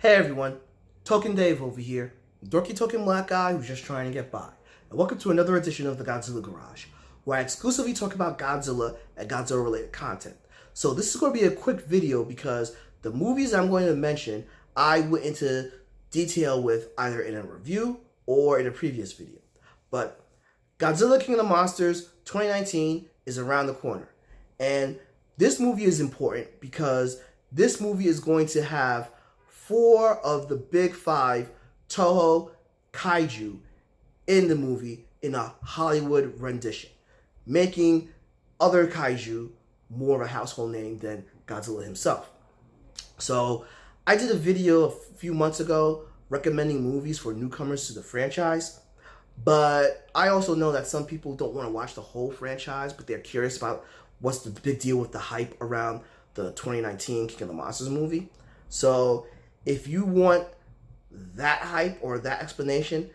Hey everyone, Token Dave over here, dorky token black guy who's just trying to get by. And welcome to another edition of the Godzilla Garage, where I exclusively talk about Godzilla and Godzilla related content. So this is going to be a quick video because the movies I'm going to mention, I went into detail with either in a review or in a previous video. But Godzilla King of the Monsters 2019 is around the corner. And this movie is important because this movie is going to have 4 of the big 5 Toho kaiju in the movie in a Hollywood rendition, making other kaiju more of a household name than Godzilla himself. So I did a video a few months ago recommending movies for newcomers to the franchise, but I also know that some people don't want to watch the whole franchise, but they're curious about what's the big deal with the hype around the 2019 King of the Monsters movie. So if you want that hype or that explanation,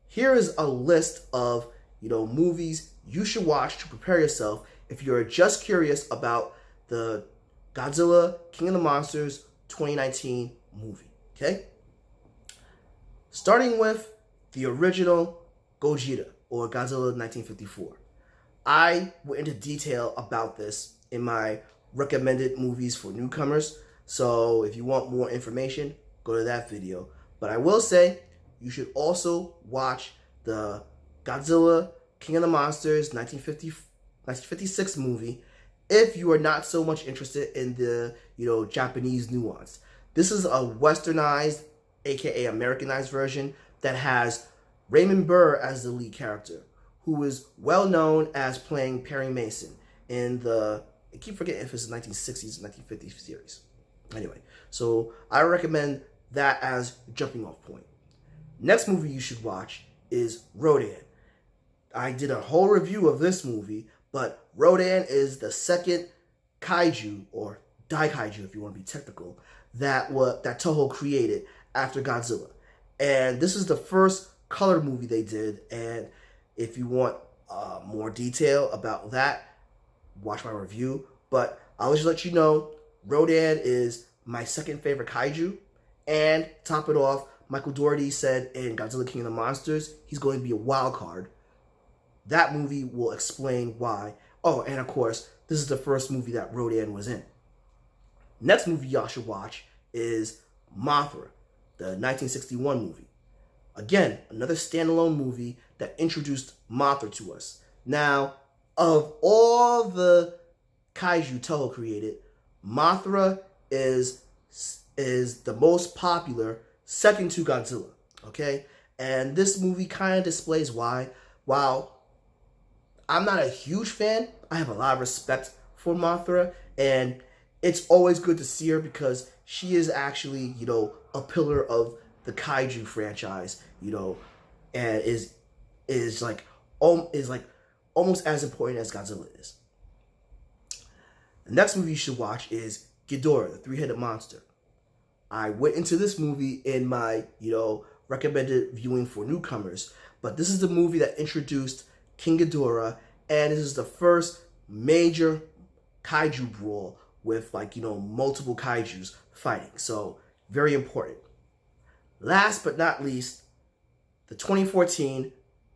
here is a list of, movies you should watch to prepare yourself if you're just curious about the Godzilla King of the Monsters 2019 movie, okay? Starting with the original Gojira, or Godzilla 1954. I went into detail about this in my recommended movies for newcomers, so if you want more information, go to that video. But I will say, you should also watch the Godzilla King of the Monsters 1956 movie if you are not so much interested in the, Japanese nuance. This is a westernized, aka Americanized version that has Raymond Burr as the lead character, who is well known as playing Perry Mason in the, I keep forgetting if it's the 1960s or 1950s series. Anyway, so I recommend that as a jumping off point. Next movie you should watch is Rodan. I did a whole review of this movie, but Rodan is the second kaiju, or daikaiju if you want to be technical, that Toho created after Godzilla. And this is the first color movie they did, and if you want more detail about that, watch my review. But I'll just let you know, Rodan is my second favorite kaiju. And top it off, Michael Dougherty said in Godzilla King of the Monsters, he's going to be a wild card. That movie will explain why. Oh, and of course, this is the first movie that Rodan was in. Next movie y'all should watch is Mothra, the 1961 movie. Again, another standalone movie that introduced Mothra to us. Now, of all the kaiju Toho created, Mothra is the most popular, second to Godzilla, okay? And this movie kind of displays why. While I'm not a huge fan, I have a lot of respect for Mothra, and it's always good to see her because she is actually, a pillar of the kaiju franchise, and is like almost as important as Godzilla is. The next movie you should watch is Ghidorah, the three-headed monster. I went into this movie in my, recommended viewing for newcomers, but this is the movie that introduced King Ghidorah, and this is the first major kaiju brawl with, multiple kaijus fighting. So, very important. Last but not least, the 2014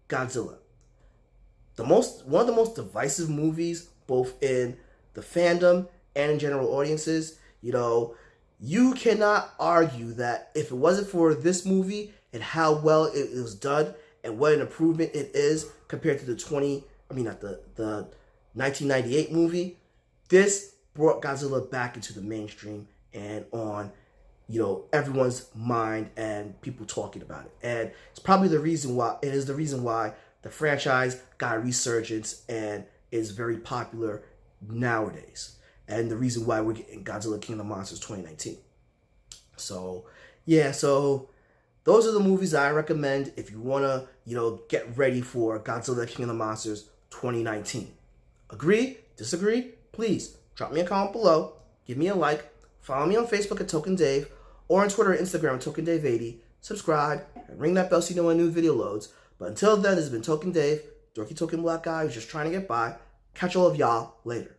Godzilla. One of the most divisive movies, both in the fandom and in general audiences. You cannot argue that if it wasn't for this movie and how well it was done and what an improvement it is compared to the 1998 movie, this brought Godzilla back into the mainstream and on, everyone's mind and people talking about it. And it's probably the reason why the franchise got a resurgence and is very popular nowadays. And the reason why we're getting Godzilla King of the Monsters 2019. So, yeah, so those are the movies that I recommend if you want to, get ready for Godzilla King of the Monsters 2019. Agree? Disagree? Please drop me a comment below, give me a like, follow me on Facebook at Token Dave, or on Twitter and Instagram at Token Dave 80. Subscribe and ring that bell so you know when a new video loads. But until then, this has been Token Dave, dorky token black guy who's just trying to get by. Catch all of y'all later.